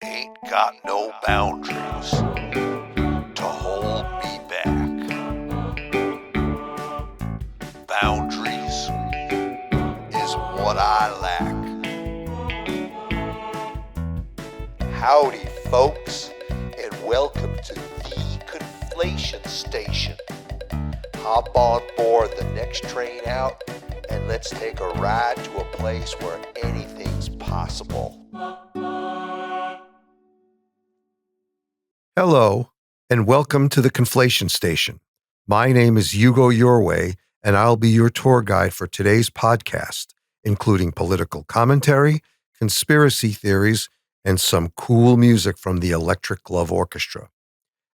ain't got no boundaries to hold me back. Boundaries is what I lack. Howdy, folks, and welcome to the Conflation Station. Hop on board the next train out, and let's take a ride to a place where anything's possible. Hello, and welcome to the Conflation Station. My name is Hugo Yorway, and I'll be your tour guide for today's podcast, including political commentary, conspiracy theories, and some cool music from the Electric Glove Orchestra.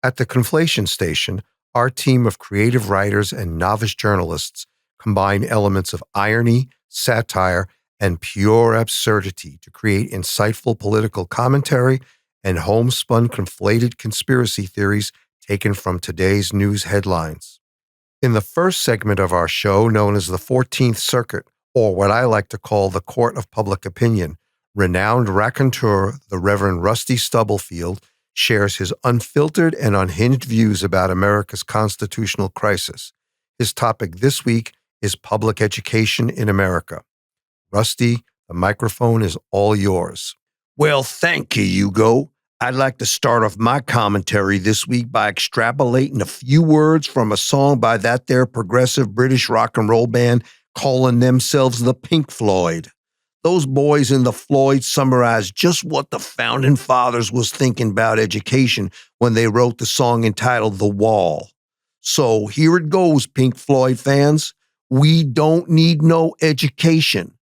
At the Conflation Station, our team of creative writers and novice journalists combine elements of irony, satire, and pure absurdity to create insightful political commentary and homespun conflated conspiracy theories taken from today's news headlines. In the first segment of our show, known as the 14th Circuit, or what I like to call the Court of Public Opinion, renowned raconteur, the Reverend Rusty Stubblefield, shares his unfiltered and unhinged views about America's constitutional crisis. His topic this week is public education in America. Rusty, the microphone is all yours. Well, thank you, Hugo. I'd like to start off my commentary this week by extrapolating a few words from a song by that there progressive British rock and roll band calling themselves the Pink Floyd. Those boys in the Floyd summarize just what the Founding Fathers was thinking about education when they wrote the song entitled The Wall. So here it goes, Pink Floyd fans. We don't need no education.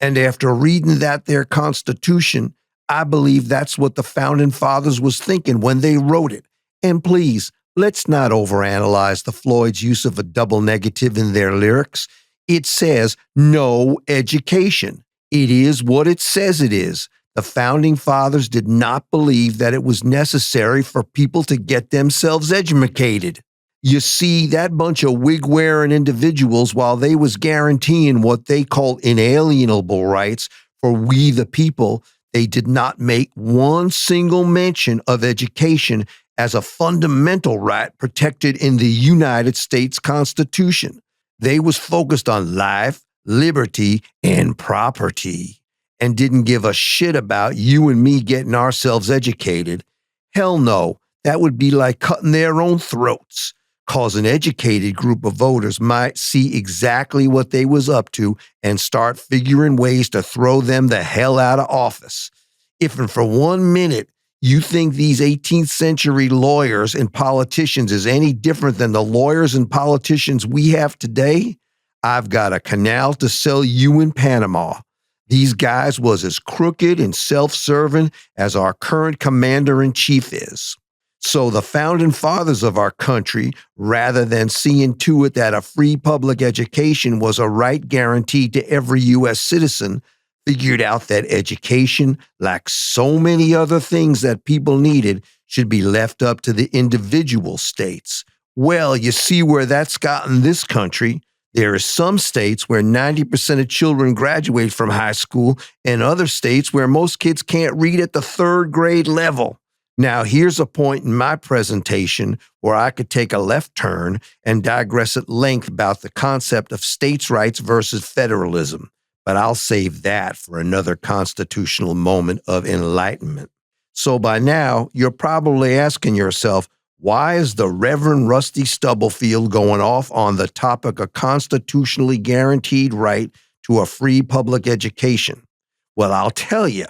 And after reading that there Constitution, I believe that's what the Founding Fathers was thinking when they wrote it. And please, let's not overanalyze the Floyd's use of a double negative in their lyrics. It says no education. It is what it says it is. The Founding Fathers did not believe that it was necessary for people to get themselves educated. You see, that bunch of wig-wearing individuals, while they was guaranteeing what they called inalienable rights for we the people, they did not make one single mention of education as a fundamental right protected in the United States Constitution. They was focused on life, liberty, and property, and didn't give a shit about you and me getting ourselves educated. Hell no, that would be like cutting their own throats, cause an educated group of voters might see exactly what they was up to and start figuring ways to throw them the hell out of office. If and for 1 minute you think these 18th century lawyers and politicians is any different than the lawyers and politicians we have today, I've got a canal to sell you in Panama. These guys was as crooked and self-serving as our current commander-in-chief is. So the Founding Fathers of our country, rather than seeing to it that a free public education was a right guaranteed to every U.S. citizen, figured out that education, like so many other things that people needed, should be left up to the individual states. Well, you see where that's gotten this country. There are some states where 90% of children graduate from high school and other states where most kids can't read at the third grade level. Now, here's a point in my presentation where I could take a left turn and digress at length about the concept of states' rights versus federalism, but I'll save that for another constitutional moment of enlightenment. So by now, you're probably asking yourself, why is the Reverend Rusty Stubblefield going off on the topic of constitutionally guaranteed right to a free public education? Well, I'll tell you.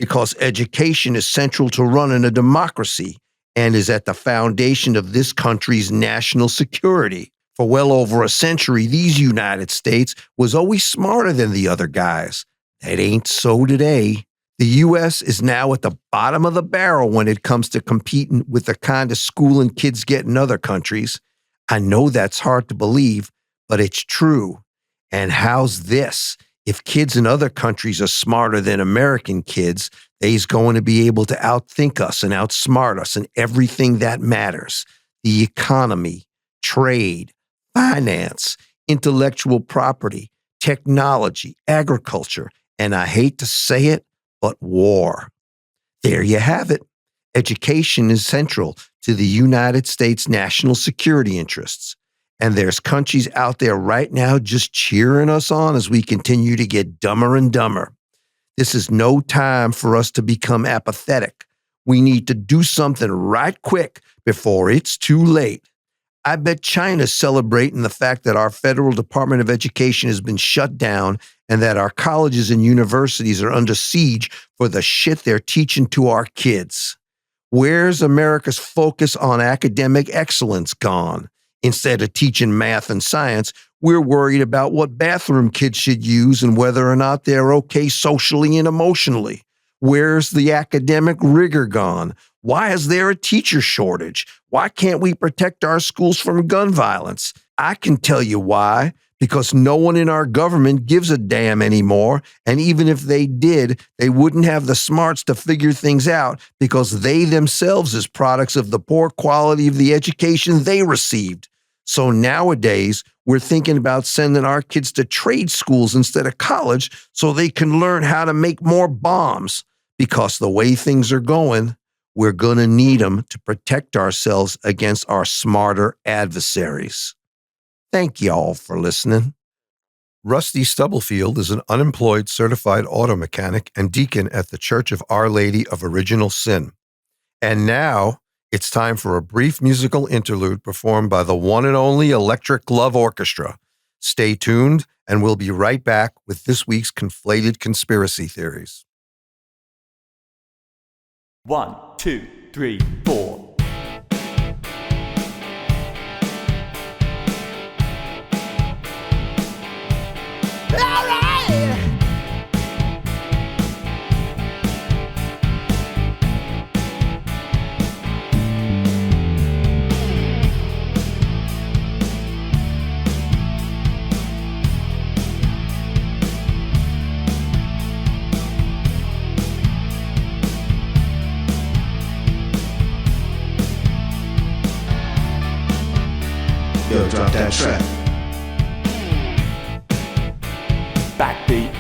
Because education is central to running a democracy and is at the foundation of this country's national security. For well over a century, these United States was always smarter than the other guys. That ain't so today. The U.S. is now at the bottom of the barrel when it comes to competing with the kind of schooling kids get in other countries. I know that's hard to believe, but it's true. And how's this? If kids in other countries are smarter than American kids, they's going to be able to outthink us and outsmart us in everything that matters. The economy, trade, finance, intellectual property, technology, agriculture, and I hate to say it, but war. There you have it. Education is central to the United States' national security interests. And there's countries out there right now just cheering us on as we continue to get dumber and dumber. This is no time for us to become apathetic. We need to do something right quick before it's too late. I bet China's celebrating the fact that our federal Department of Education has been shut down and that our colleges and universities are under siege for the shit they're teaching to our kids. Where's America's focus on academic excellence gone? Instead of teaching math and science, we're worried about what bathroom kids should use and whether or not they're okay socially and emotionally. Where's the academic rigor gone? Why is there a teacher shortage? Why can't we protect our schools from gun violence? I can tell you why. Because no one in our government gives a damn anymore. And even if they did, they wouldn't have the smarts to figure things out because they themselves is products of the poor quality of the education they received. So nowadays, we're thinking about sending our kids to trade schools instead of college so they can learn how to make more bombs. Because the way things are going, we're going to need them to protect ourselves against our smarter adversaries. Thank y'all for listening. Rusty Stubblefield is an unemployed certified auto mechanic and deacon at the Church of Our Lady of Original Sin. And now it's time for a brief musical interlude performed by the one and only Electric Love Orchestra. Stay tuned, and we'll be right back with this week's Conflated Conspiracy Theories. 1, 2, 3, 4. Yo, drop that track. Backbeat.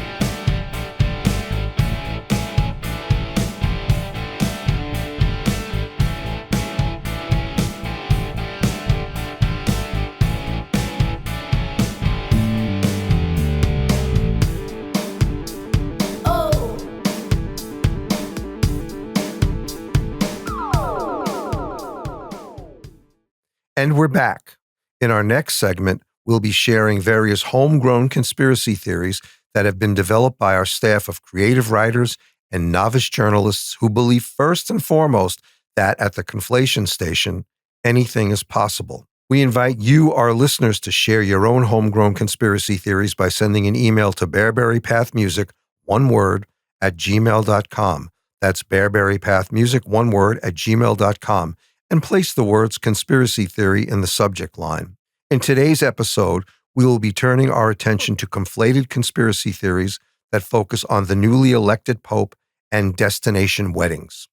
And we're back. In our next segment, we'll be sharing various homegrown conspiracy theories that have been developed by our staff of creative writers and novice journalists who believe first and foremost that at the Conflation Station, anything is possible. We invite you, our listeners, to share your own homegrown conspiracy theories by sending an email to bearberrypathmusic, one word, @gmail.com. That's bearberrypathmusic, one word, @gmail.com. And place the words conspiracy theory in the subject line. In today's episode, we will be turning our attention to conflated conspiracy theories that focus on the newly elected Pope and destination weddings.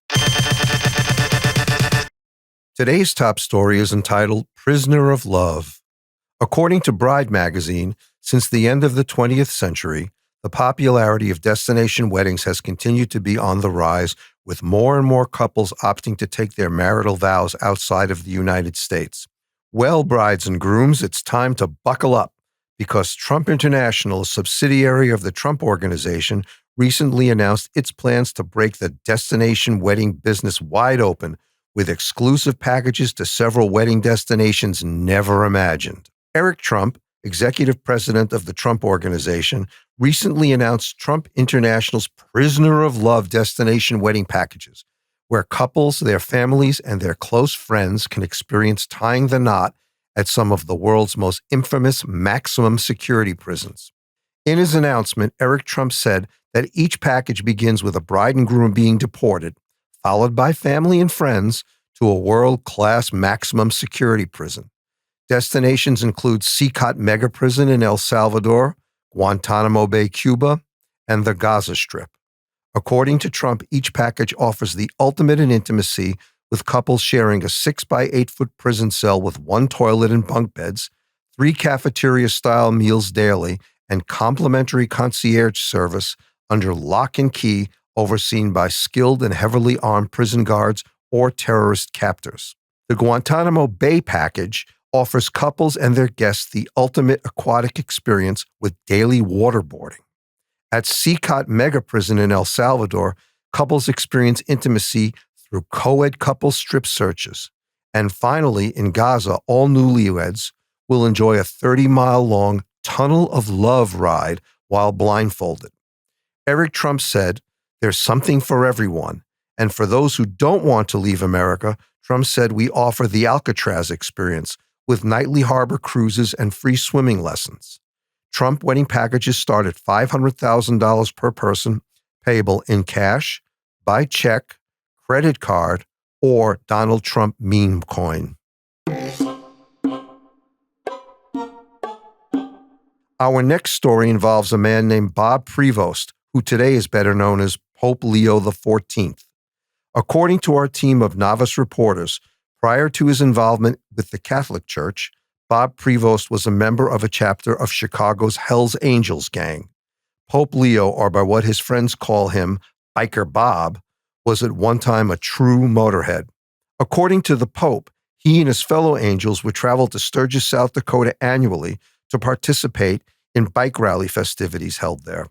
Today's top story is entitled Prisoner of Love. According to Bride magazine, since the end of the 20th century, the popularity of destination weddings has continued to be on the rise, with more and more couples opting to take their marital vows outside of the United States. Well, brides and grooms, it's time to buckle up, because Trump International, a subsidiary of the Trump Organization, recently announced its plans to break the destination wedding business wide open with exclusive packages to several wedding destinations never imagined. Eric Trump, executive president of the Trump Organization, recently announced Trump International's Prisoner of Love destination wedding packages, where couples, their families, and their close friends can experience tying the knot at some of the world's most infamous maximum security prisons. In his announcement, Eric Trump said that each package begins with a bride and groom being deported, followed by family and friends, to a world-class maximum security prison. Destinations include Sikot Mega Prison in El Salvador, Guantanamo Bay, Cuba, and the Gaza Strip. According to Trump, each package offers the ultimate in intimacy, with couples sharing a 6-by-8-foot prison cell with one toilet and bunk beds, 3 cafeteria-style meals daily, and complimentary concierge service under lock and key, overseen by skilled and heavily armed prison guards or terrorist captors. The Guantanamo Bay package offers couples and their guests the ultimate aquatic experience with daily waterboarding. At CCOT Mega Prison in El Salvador, couples experience intimacy through co-ed couple strip searches. And finally, in Gaza, all newlyweds will enjoy a 30-mile-long tunnel of love ride while blindfolded. Eric Trump said, "There's something for everyone." And for those who don't want to leave America, Trump said, "We offer the Alcatraz experience with nightly harbor cruises and free swimming lessons." Trump wedding packages start at $500,000 per person, payable in cash, by check, credit card, or Donald Trump meme coin. Our next story involves a man named Bob Prevost, who today is better known as Pope Leo XIV. According to our team of novice reporters, prior to his involvement with the Catholic Church, Bob Prevost was a member of a chapter of Chicago's Hells Angels gang. Pope Leo, or by what his friends call him, Biker Bob, was at one time a true motorhead. According to the Pope, he and his fellow angels would travel to Sturgis, South Dakota annually to participate in bike rally festivities held there.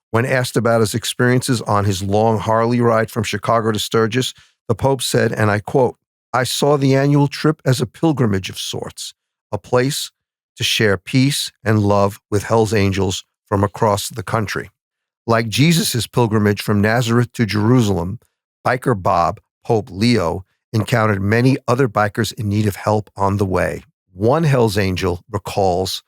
When asked about his experiences on his long Harley ride from Chicago to Sturgis, the Pope said, and I quote, "I saw the annual trip as a pilgrimage of sorts, a place to share peace and love with Hell's Angels from across the country." Like Jesus' pilgrimage from Nazareth to Jerusalem, Biker Bob, Pope Leo, encountered many other bikers in need of help on the way. One Hell's Angel recalls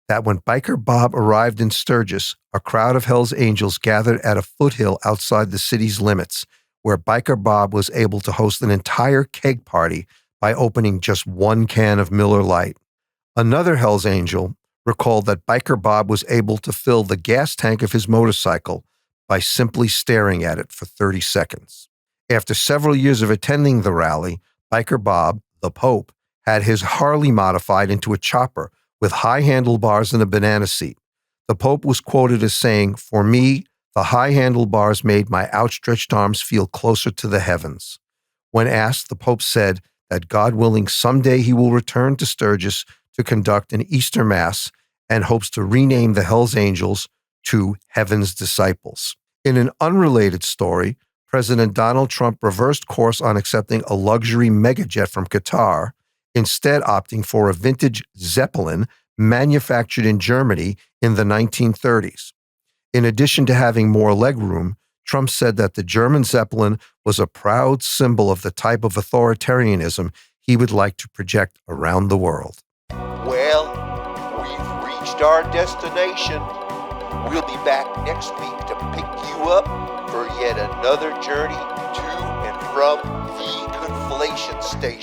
that when Biker Bob arrived in Sturgis, a crowd of Hell's Angels gathered at a foothill outside the city's limits, where Biker Bob was able to host an entire keg party by opening just one can of Miller Lite. Another Hell's Angel recalled that Biker Bob was able to fill the gas tank of his motorcycle by simply staring at it for 30 seconds. After several years of attending the rally, Biker Bob, the Pope, had his Harley modified into a chopper with high handlebars and a banana seat. The Pope was quoted as saying, "For me, the high handlebars made my outstretched arms feel closer to the heavens." When asked, the Pope said that God willing, someday he will return to Sturgis to conduct an Easter Mass and hopes to rename the Hells Angels to Heaven's Disciples. In an unrelated story, President Donald Trump reversed course on accepting a luxury megajet from Qatar, instead opting for a vintage Zeppelin manufactured in Germany in the 1930s. In addition to having more legroom, Trump said that the German Zeppelin was a proud symbol of the type of authoritarianism he would like to project around the world. Well, we've reached our destination. We'll be back next week to pick you up for yet another journey to and from the Conflation Station.